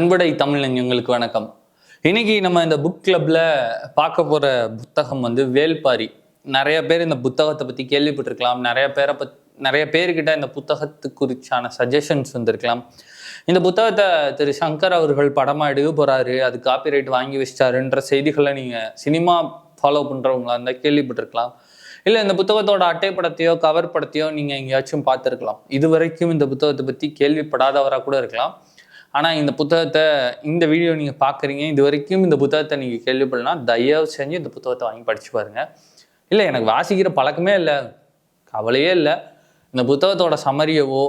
அன்புடை தமிழஞ்சங்களுக்கு வணக்கம். இன்னைக்கு நம்ம இந்த புக் கிளப்ல பார்க்க போற புத்தகம் வேல்பாரி. நிறைய பேர் இந்த புத்தகத்தை பத்தி கேள்விப்பட்டிருக்கலாம். நிறைய பேர்கிட்ட இந்த புத்தகத்து குறிச்சான சஜஷன்ஸ் வந்திருக்கலாம். இந்த புத்தகத்தை திரு சங்கர் அவர்கள் படமா எடுக்க போறாரு, அது காப்பிரைட் வாங்கி வச்சிட்டாருன்ற செய்திகளை நீங்க சினிமா ஃபாலோ பண்றவங்களா இருந்தால் கேள்விப்பட்டிருக்கலாம். இல்லை இந்த புத்தகத்தோட அட்டைப்படத்தையோ கவர் படத்தையோ நீங்க எங்கேயாச்சும் பார்த்துருக்கலாம். இது வரைக்கும் இந்த புத்தகத்தை பத்தி கேள்விப்படாதவராக கூட இருக்கலாம். ஆனால் இந்த புத்தகத்தை, இந்த வீடியோ நீங்கள் பார்க்குறீங்க, இது வரைக்கும் இந்த புத்தகத்தை நீங்கள் கேள்விப்படலாம், தயவு செஞ்சு இந்த புத்தகத்தை வாங்கி படித்து பாருங்கள். இல்லை எனக்கு வாசிக்கிற பழக்கமே இல்லை, கவலையே இல்லை, இந்த புத்தகத்தோட சம்மரியவோ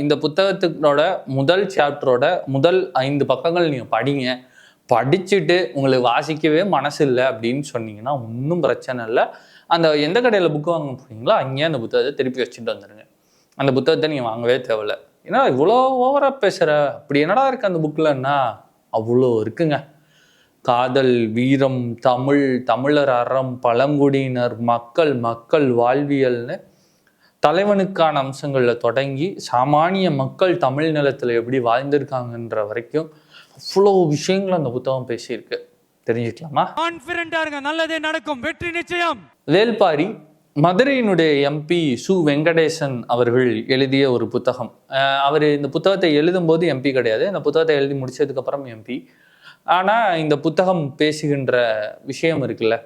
இந்த புத்தகத்தோட முதல் சாப்டரோட முதல் 5 பக்கங்கள் நீங்கள் படிங்க. படிச்சுட்டு உங்களுக்கு வாசிக்கவே மனசு இல்லை அப்படின்னு சொன்னீங்கன்னா ஒன்றும் பிரச்சனை இல்லை. அந்த எந்த கடையில் புக்கு வாங்க போறீங்களோ அங்கேயே அந்த புத்தகத்தை திருப்பி வச்சுட்டு வந்துடுங்க. அந்த புத்தகத்தை நீங்கள் வாங்கவே தேவையில்லை. ஏன்னா இவ்வளோ ஓவராக பேசுகிற, அப்படி என்னடா இருக்குது அந்த புக்கில்ன்னா அவ்வளோ இருக்குங்க. காதல், வீரம், தமிழர் அறம், பழங்குடியினர், மக்கள் வாழ்வியல்னு தலைவனுக்கான அம்சங்களில் தொடங்கி சாமானிய மக்கள் தமிழ் நிலத்தில் எப்படி வாழ்ந்திருக்காங்கன்ற வரைக்கும் அவ்வளோ விஷயங்கள் அந்த புத்தகம் பேசியிருக்கு. தெரிஞ்சுக்கலாமா? கான்ஃபிடென்ட்டா இருங்க, நல்லதே நடக்கும், வெற்றி நிச்சயம். வேல்பாரி மதுரையினுடைய எம்பி சு வெங்கடேசன் அவர்கள் எழுதிய ஒரு புத்தகம். அவர் இந்த புத்தகத்தை எழுதும்போது எம்பி கிடையாது, இந்த புத்தகத்தை எழுதி முடிச்சதுக்கப்புறம் எம்பி. ஆனால் இந்த புத்தகம் பேசுகின்ற விஷயம் இருக்குல்ல,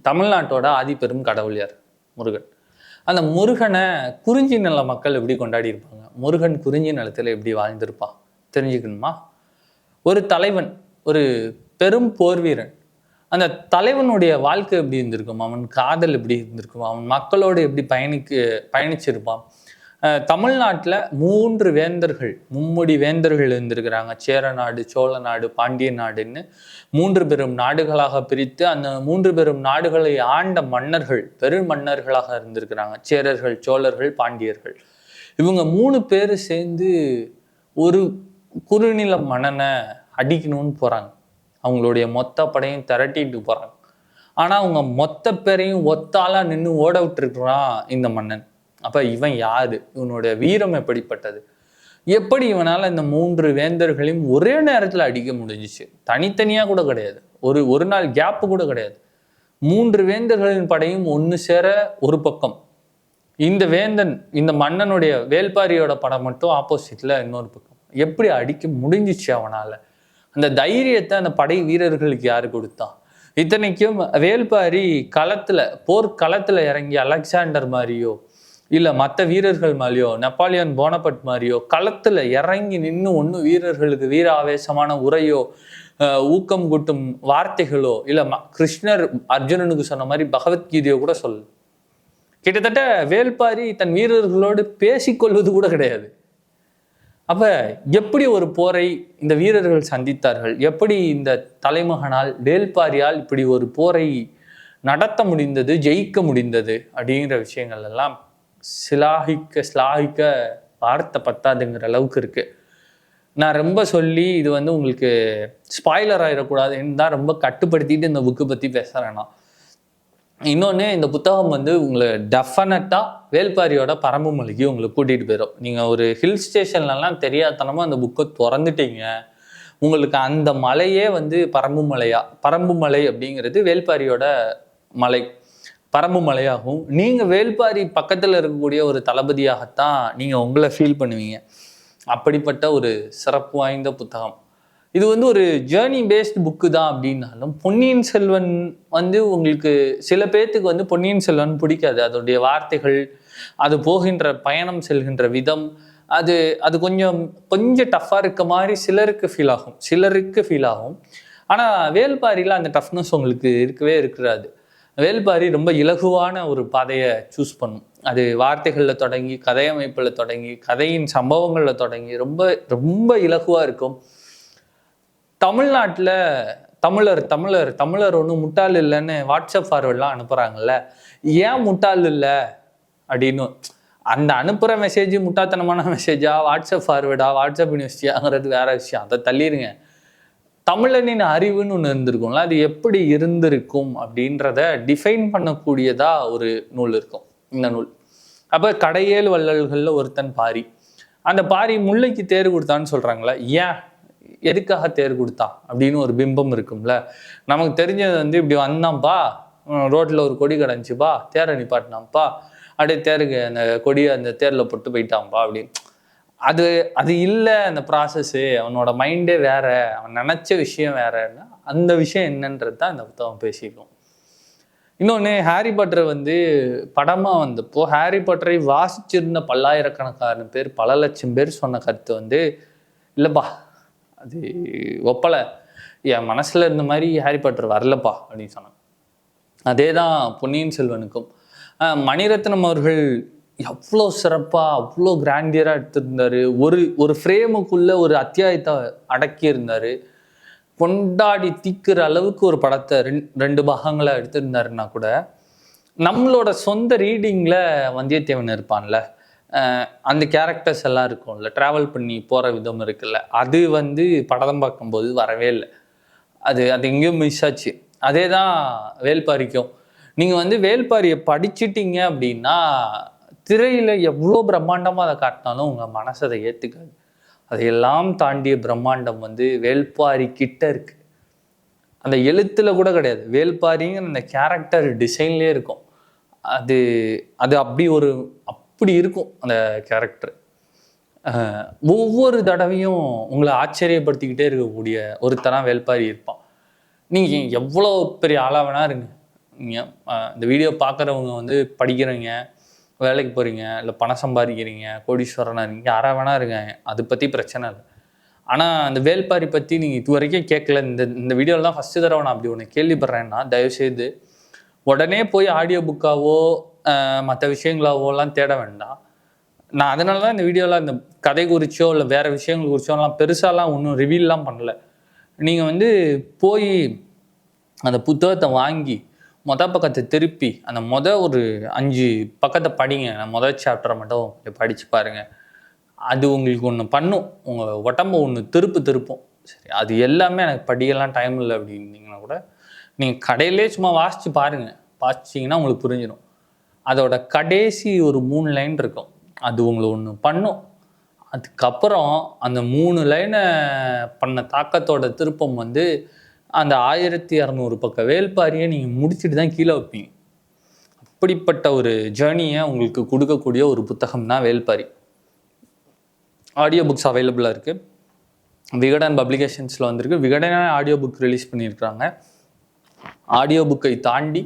தமிழ்நாட்டோட ஆதிபெரும் கடவுள் யார்? முருகன். அந்த முருகனை குறிஞ்சி நில மக்கள் எப்படி கொண்டாடி இருப்பாங்க, முருகன் குறிஞ்சி நிலத்தில் எப்படி வாழ்ந்திருப்பான் தெரிஞ்சுக்கணுமா? ஒரு தலைவன், ஒரு பெரும் போர் வீரன், அந்த தலைவனுடைய வாழ்க்கை எப்படி இருந்திருக்கும், அவன் காதல் எப்படி இருந்திருக்கும், அவன் மக்களோடு எப்படி பயணிச்சிருப்பான். தமிழ்நாட்டில் 3 வேந்தர்கள், மும்முடி வேந்தர்கள் இருந்திருக்கிறாங்க. சேர நாடு, சோழ நாடு, பாண்டிய நாடுன்னு 3 பெரும் நாடுகளாக பிரித்து அந்த 3 பெரும் நாடுகளை ஆண்ட மன்னர்கள் பெரும் மன்னர்களாக இருந்திருக்கிறாங்க. சேரர்கள், சோழர்கள், பாண்டியர்கள். இவங்க 3 பேர் சேர்ந்து ஒரு குறுநில மன்னனை அடிக்கணும்னு போகிறாங்க. அவங்களுடைய மொத்த படையும் திரட்டிட்டு போகிறாங்க. ஆனால் அவங்க மொத்த பேரையும் ஒத்தாலா நின்று ஓட விட்டுருக்குறான் இந்த மன்னன். அப்போ இவன் யாரு? இவனுடைய வீரம் எப்படிப்பட்டது? எப்படி இவனால் இந்த 3 வேந்தர்களையும் ஒரே நேரத்தில் அடிக்க முடிஞ்சிச்சு? தனித்தனியாக கூட கிடையாது, ஒரு நாள் கேப்பு கூட கிடையாது. 3 வேந்தர்களின் படையும் ஒன்று சேர ஒரு பக்கம், இந்த வேந்தன், இந்த மன்னனுடைய வேல்பாரியோட படம் மட்டும் ஆப்போசிட்ல இன்னொரு பக்கம். எப்படி அடிக்க முடிஞ்சிச்சு அவனால்? அந்த தைரியத்தை அந்த படை வீரர்களுக்கு யாரு கொடுத்தான்? இத்தனைக்கும் வேல்பாரி போர்க்களத்துல இறங்கி அலெக்சாண்டர் மாதிரியோ இல்லை மற்ற வீரர்கள் மாதிரியோ, நெப்போலியன் போனபர்ட் மாதிரியோ களத்துல இறங்கி நின்று ஒன்று வீரர்களுக்கு வீர ஆவேசமான உரையோ, ஊக்கம் கூட்டும் வார்த்தைகளோ, இல்லை கிருஷ்ணர் அர்ஜுனனுக்கு சொன்ன மாதிரி பகவத்கீதையோ கூட சொல்லு. கிட்டத்தட்ட வேல்பாரி தன் வீரர்களோடு பேசிக்கொள்வது கூட கிடையாது. அப்ப எப்படி ஒரு போரை இந்த வீரர்கள் சந்தித்தார்கள்? எப்படி இந்த தலைமகனால் வேல்பாரியால் இப்படி ஒரு போரை நடத்த முடிந்தது, ஜெயிக்க முடிந்தது அப்படிங்கிற விஷயங்கள் எல்லாம் சிலாகிக்க வார்த்தை பத்தாதுங்கிற அளவுக்கு இருக்கு. நான் ரொம்ப சொல்லி இது உங்களுக்கு ஸ்பாய்லர் ஆயிடக்கூடாதுன்னு தான் ரொம்ப கட்டுப்படுத்திட்டு இந்த புக்கு பத்தி பேசுறேன் நான். இன்னொன்று, இந்த புத்தகம் உங்களை டெஃபினட்டாக வேல்பாரியோட பரம்பு மலைக்கு உங்களை கூட்டிகிட்டு போயிடும். நீங்கள் ஒரு ஹில் ஸ்டேஷன்லலாம் தெரியாதனமாக அந்த புக்கை திறந்துட்டீங்க, உங்களுக்கு அந்த மலையே பரம்பு மலை அப்படிங்கிறது வேல்பாரியோட மலை, பரம்பு மலையாகும். நீங்கள் வேல்பாரி பக்கத்தில் இருக்கக்கூடிய ஒரு தளபதியாகத்தான் நீங்கள் உங்களை ஃபீல் பண்ணுவீங்க. அப்படிப்பட்ட ஒரு சிறப்பு வாய்ந்த புத்தகம் இது. ஒரு ஜேர்னி பேஸ்ட் புக்கு தான் அப்படின்னாலும், பொன்னியின் செல்வன் உங்களுக்கு சில பேர்த்துக்கு பொன்னியின் செல்வன் பிடிக்காது. அதோடைய வார்த்தைகள், அது போகின்ற பயணம் செல்கின்ற விதம், அது கொஞ்சம் டஃப்பாக இருக்க மாதிரி சிலருக்கு ஃபீல் ஆகும். ஆனால் வேல்பாரியில் அந்த டஃப்னஸ் உங்களுக்கு இருக்கவே. வேல்பாரி ரொம்ப இலகுவான ஒரு பாதையை சூஸ் பண்ணும். அது வார்த்தைகளில் தொடங்கி, கதையமைப்பில் தொடங்கி, கதையின் சம்பவங்களில் தொடங்கி ரொம்ப ரொம்ப இலகுவாக இருக்கும். தமிழ்நாட்டில் தமிழர் ஒன்றும் முட்டாள் இல்லைன்னு வாட்ஸ்அப் ஃபார்வர்ட்லாம் அனுப்புகிறாங்கல்ல, ஏன் முட்டாள் இல்லை அப்படின்னு. அந்த அனுப்புகிற மெசேஜ் முட்டாள்தனமான மெசேஜா, வாட்ஸ்அப் ஃபார்வர்டா, வாட்ஸ்அப் யூனிவர்சிட்டியாங்கிறது வேற விஷயம், அதை தள்ளிடுங்க. தமிழனின் அறிவுன்னு ஒன்று இருந்திருக்கும்ல, அது எப்படி இருந்திருக்கும் அப்படின்றத டிஃபைன் பண்ணக்கூடியதா ஒரு நூல் இருக்கும் இந்த நூல். அப்போ கடையேழு வள்ளல்களில் ஒருத்தன் பாரி. அந்த பாரி முல்லைக்கு தேர் கொடுத்தான்னு சொல்கிறாங்களே, ஏன் எதுக்காக தேர் கொடுத்தான் அப்படின்னு ஒரு பிம்பம் இருக்கும்ல. நமக்கு தெரிஞ்சது வந்து இப்படி வந்தான்ப்பா, ரோட்டில் ஒரு கொடி கிடந்துச்சுப்பா, தேரை நிப்பாட்டினான்ப்பா, அப்படியே தேருக்கு அந்த கொடியை அந்த தேரில் போட்டு போயிட்டான்ப்பா அப்படின்னு. அது அது இல்லை அந்த ப்ராசஸ்ஸு. அவனோட மைண்டே வேற, அவன் நினச்ச விஷயம் வேறன்னா அந்த விஷயம் என்னன்றது தான் இந்த புத்தகம் பேசிக்கும். இன்னொன்று, ஹாரி பாட்டர் வந்து படமாக வந்தப்போ ஹாரி பாட்டரை வாசிச்சிருந்த பல்லாயிரக்கணக்கான பேர், பல லட்சம் பேர் சொன்ன கருத்து வந்து, இல்லைப்பா அது ஒப்பலை, என் மனசில் இருந்த மாதிரி ஹாரி பாட்டர் வரலப்பா அப்படின்னு சொன்னாங்க. அதே தான் பொன்னியின் செல்வனுக்கும். மணிரத்னம் அவர்கள் எவ்வளோ சிறப்பாக அவ்வளோ கிராண்டியராக எடுத்திருந்தார். ஒரு ஃப்ரேமுக்குள்ளே ஒரு அத்தியாயத்தை அடக்கியிருந்தார். கொண்டாடி தீக்கிற அளவுக்கு ஒரு படத்தை ரெண்டு பாகங்களை எடுத்திருந்தாருன்னா கூட, நம்மளோட சொந்த ரீடிங்கில் வந்தியத்தேவன் இருப்பான்ல, அந்த கேரக்டர்ஸ் எல்லாம் இருக்கும்ல, ட்ராவல் பண்ணி போகிற விதம் இருக்குல்ல, அது வந்து படம் பார்க்கும்போது வரவே இல்லை. அது எங்கேயும் மிஸ் ஆச்சு. அதே தான் வேல்பாரிக்கும். நீங்கள் வந்து வேல்பாரியை படிச்சிட்டிங்க அப்படின்னா, திரையில் எவ்வளோ பிரம்மாண்டமாக அதை காட்டினாலும் உங்கள் மனசை அதை ஏற்றுக்காது. அதையெல்லாம் தாண்டிய பிரம்மாண்டம் வந்து வேல்பாரி கிட்ட இருக்கு. அந்த எழுத்துல கூட கிடையாது, வேல்பாரிங்கிற அந்த கேரக்டர் டிசைன்லேயே இருக்கும். அது அது அப்படி இருக்கும் அந்த கேரக்டர். ஒவ்வொரு தடவையும் உங்களை ஆச்சரியப்படுத்திக்கிட்டே இருக்கக்கூடிய ஒருத்தராக வேல்பாரி இருப்பான். நீங்கள் எவ்வளோ பெரிய ஆளாக வேணா இருங்க, நீங்கள் இந்த வீடியோ பார்க்குறவங்க வந்து படிக்கிறீங்க, வேலைக்கு போகிறீங்க, இல்லை பணம் சம்பாதிக்கிறீங்க, கோடீஸ்வரனாக இருக்கீங்க, யாராக வேணா இருக்காங்க, அதை பற்றி பிரச்சனை இல்லை. ஆனால் அந்த வேல்பாரி பற்றி நீங்கள் இது வரைக்கும் கேட்கல, இந்த வீடியோவில் தான் ஃபஸ்ட்டு தடவை நான் அப்படி ஒன்று கேள்விப்படுறேன்னா, தயவுசெய்து உடனே போய் ஆடியோ புக்காவோ மற்ற விஷயங்களாவோலாம் தேட வேண்டாம். நான் அதனால தான் இந்த வீடியோவில் இந்த கதை குறிச்சோ இல்லை வேறு விஷயங்கள் குறிச்சோலாம் பெருசாலாம் ஒன்றும் ரிவீல்லாம் பண்ணல. நீங்கள் வந்து போய் அந்த புத்தகத்தை வாங்கி பக்கத்தை திருப்பி அந்த ஒரு 5 பக்கத்தை படிங்க. நான் சாப்டரை மட்டும் படித்து பாருங்கள். அது உங்களுக்கு ஒன்று பண்ணும், உங்கள் உடம்பு ஒன்று திருப்பும். சரி, அது எல்லாமே எனக்கு படிக்கலாம் டைம் இல்லை அப்படின்னீங்கன்னா கூட நீங்கள் கடையிலே சும்மா வாசித்து பாருங்கள். வாசிச்சிங்கன்னா உங்களுக்கு புரிஞ்சிடும். அதோட கடைசி ஒரு 3 லைன் இருக்கும், அது உங்களை ஒன்று பண்ணும். அதுக்கப்புறம் அந்த 3 லைனை பண்ண தாக்கத்தோட திருப்பம் வந்து அந்த 1200 பக்க வேல்பாரியை நீங்கள் முடிச்சுட்டு தான் கீழே வைப்பீங்க. அப்படிப்பட்ட ஒரு ஜேர்னியை உங்களுக்கு கொடுக்கக்கூடிய ஒரு புத்தகம் தான் வேல்பாரி. ஆடியோ புக்ஸ் அவைலபிளாக இருக்குது. விகடன் பப்ளிகேஷன்ஸில் வந்திருக்கு. விகடனே ஆடியோ புக் ரிலீஸ் பண்ணியிருக்கிறாங்க. ஆடியோ புக்கை தாண்டி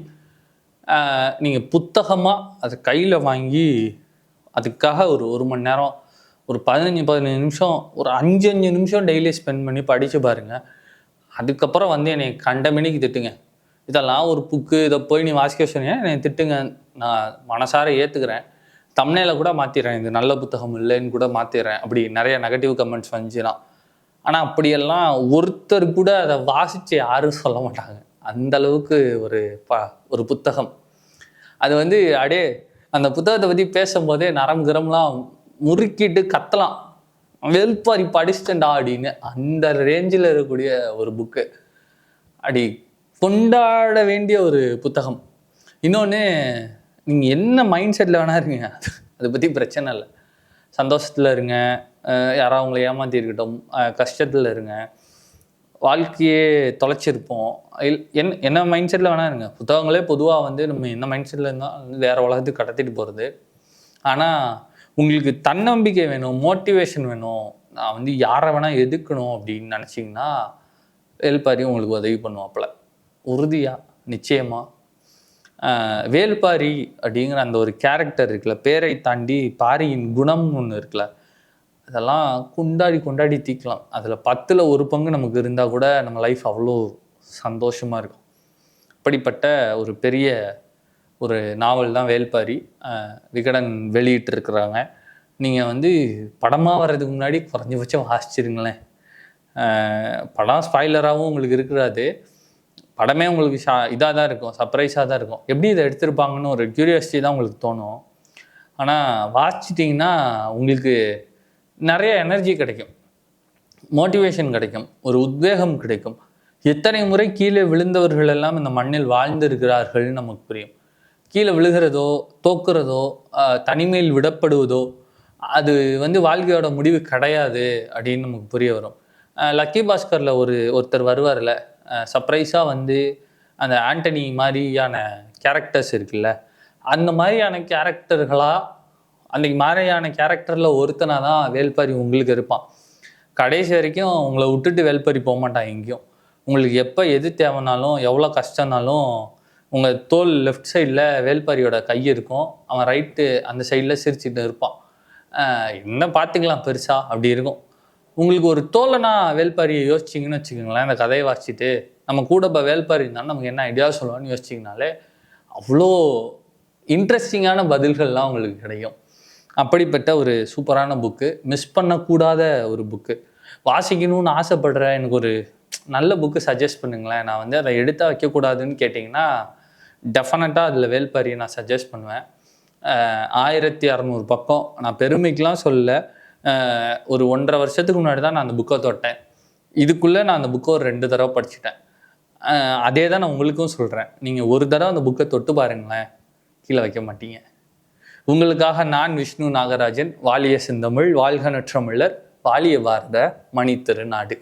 நீங்கள் புத்தகமாக அதை கையில் வாங்கி அதுக்காக ஒரு மணி நேரம், ஒரு 15 நிமிஷம், ஒரு 5 நிமிஷம் டெய்லி ஸ்பெண்ட் பண்ணி படித்து பாருங்கள். அதுக்கப்புறம் வந்து என்னை கண்டமணிக்கு திட்டுங்க. இதெல்லாம் ஒரு புக்கு, இதை போய் நீ வாசிக்க சொன்னீங்க, என்னை திட்டுங்க, நான் மனசார ஏற்றுக்கிறேன். தம்ப்நெயிலை கூட மாற்றிடுறேன், இது நல்ல புத்தகம் இல்லைன்னு கூட மாற்றிடுறேன். அப்படி நிறைய நெகட்டிவ் கமெண்ட்ஸ் வந்துச்சுன்னா. ஆனால் அப்படியெல்லாம் ஒருத்தர் கூட அதை வாசித்து யாரும் சொல்ல மாட்டாங்க. அந்த அளவுக்கு ஒரு புத்தகம். அது வந்து அப்படியே அந்த புத்தகத்தை பற்றி பேசும்போதே நரம் கிரம்லாம் முறுக்கிட்டு கத்தலாம், வேல்பாரி படிச்சிட்டேன்டா அப்படின்னு. அந்த ரேஞ்சில் இருக்கக்கூடிய ஒரு புக்கு, அப்படி கொண்டாட வேண்டிய ஒரு புத்தகம். இன்னொன்று, நீங்கள் என்ன மைண்ட் செட்டில் வேணா இருங்க, அதை பற்றி பிரச்சனை இல்லை. சந்தோஷத்தில் இருங்க, யாராவது அவங்களை ஏமாற்றிருக்கட்டும், கஷ்டத்தில் இருங்க, வாழ்க்கையே தொலைச்சிருப்போம், என்ன மைண்ட் செட்டில் வேணா இருங்க. புத்தகங்களே பொதுவாக வந்து நம்ம என்ன மைண்ட் செட்டில் இருந்தால் வேறு உலகத்துக்கு கடத்திட்டு போகிறது. ஆனால் உங்களுக்கு தன்னம்பிக்கை வேணும், மோட்டிவேஷன் வேணும், நான் வந்து யாரை வேணால் எதுக்கணும் அப்படின்னு நினச்சிங்கன்னா வேல்பாரி உங்களுக்கு உதவி பண்ணுவாப்புல, உறுதியாக, நிச்சயமாக. வேல்பாரி அப்படிங்கிற அந்த ஒரு கேரக்டர் இருக்குல்ல, பேரை தாண்டி பாரியின் குணம் ஒன்று இருக்குல்ல, அதெல்லாம் கொண்டாடி தீக்கலாம். அதில் 10ல் 1 பங்கு நமக்கு இருந்தால் கூட நம்ம லைஃப் அவ்வளோ சந்தோஷமாக இருக்கும். அப்படிப்பட்ட ஒரு பெரிய ஒரு நாவல் தான் வேல்பாரி. விகடன் வெளியிட்டிருக்கிறாங்க. நீங்கள் வந்து படமாக வர்றதுக்கு முன்னாடி குறைஞ்சபட்சம் வாசிச்சிருங்களேன். படம் ஸ்பாய்லராகவும் உங்களுக்கு இருக்கிறாது, படமே உங்களுக்கு இதாக தான் இருக்கும், சர்ப்ரைஸாக தான் இருக்கும். எப்படி இதை எடுத்திருப்பாங்கன்னு ஒரு க்யூரியாசிட்டி தான் உங்களுக்கு தோணும். ஆனால் வாசிச்சிட்டிங்கன்னா உங்களுக்கு நிறைய எனர்ஜி கிடைக்கும், மோட்டிவேஷன் கிடைக்கும், ஒரு உத்வேகம் கிடைக்கும். எத்தனை முறை கீழே விழுந்தவர்கள் எல்லாம் இந்த மண்ணில் வாழ்ந்திருக்கிறார்கள்னு நமக்கு புரியும். கீழே விழுகிறதோ, தோக்குறதோ, தனிமையில் விடப்படுவதோ அது வந்து வாழ்க்கையோட முடிவு கிடையாது அப்படின்னு நமக்கு புரிய வரும். லக்கி பாஸ்கரில் ஒருத்தர் வருவார்ல, சர்ப்ரைஸாக வந்து அந்த ஆண்டனி மாதிரியான கேரக்டர்ஸ் இருக்குல்ல, அந்த மாதிரியான கேரக்டரில் ஒருத்தனாக தான் வேல்பாரி உங்களுக்கு இருப்பான். கடைசி வரைக்கும் உங்களை விட்டுட்டு வேல்பாரி போக மாட்டான் எங்கேயும். உங்களுக்கு எப்போ எது தேவைனாலும், எவ்வளோ கஷ்டம்னாலும் உங்கள் தோல் லெஃப்ட் சைடில் வேல்பாரியோட கை இருக்கும், அவன் ரைட்டு அந்த சைடில் சிரிச்சுட்டு இருப்பான். என்ன பார்த்துக்கலாம் பெருசா அப்படி இருக்கும். உங்களுக்கு ஒரு தோழனா வேல்பாரியை யோசிச்சிங்கன்னு வச்சுக்கோங்களேன், இந்த கதையை வாசிச்சுட்டு நம்ம கூட இப்போ வேல்பாரி இருந்தாலும் நமக்கு என்ன ஐடியா சொல்லுவான்னு யோசிச்சிங்கனாலே அவ்வளோ இன்ட்ரெஸ்டிங்கான பதில்கள்லாம் உங்களுக்கு கிடைக்கும். அப்படிப்பட்ட ஒரு சூப்பரான புக்கு, மிஸ் பண்ணக்கூடாத ஒரு புக்கு. வாசிக்கணும்னு ஆசைப்படுற எனக்கு ஒரு நல்ல புக்கு சஜஸ்ட் பண்ணுங்களேன். நான் வந்து அதை எடுத்தா வைக்கக்கூடாதுன்னு கேட்டிங்கன்னா டெஃபினட்டாக அதில் வேல்பாரியை நான் சஜஸ்ட் பண்ணுவேன். 1600 பக்கம். நான் பெருமைக்கெலாம் சொல்லலை, ஒரு 1.5 வருஷத்துக்கு முன்னாடி தான் நான் அந்த புக்கை தொட்டேன். இதுக்குள்ளே நான் அந்த புக்கை ஒரு 2 தடவை படிச்சுட்டேன். அதே தான் நான் உங்களுக்கும் சொல்கிறேன். நீங்கள் ஒரு தடவை அந்த புக்கை தொட்டு பாருங்களேன், கீழே வைக்க மாட்டீங்க. உங்களுக்காக நான் விஷ்ணு நாகராஜன். வாழிய செந்தமிழ், வாழ்க நற்றமிழர், வாழிய பாரத மணி திருநாடு.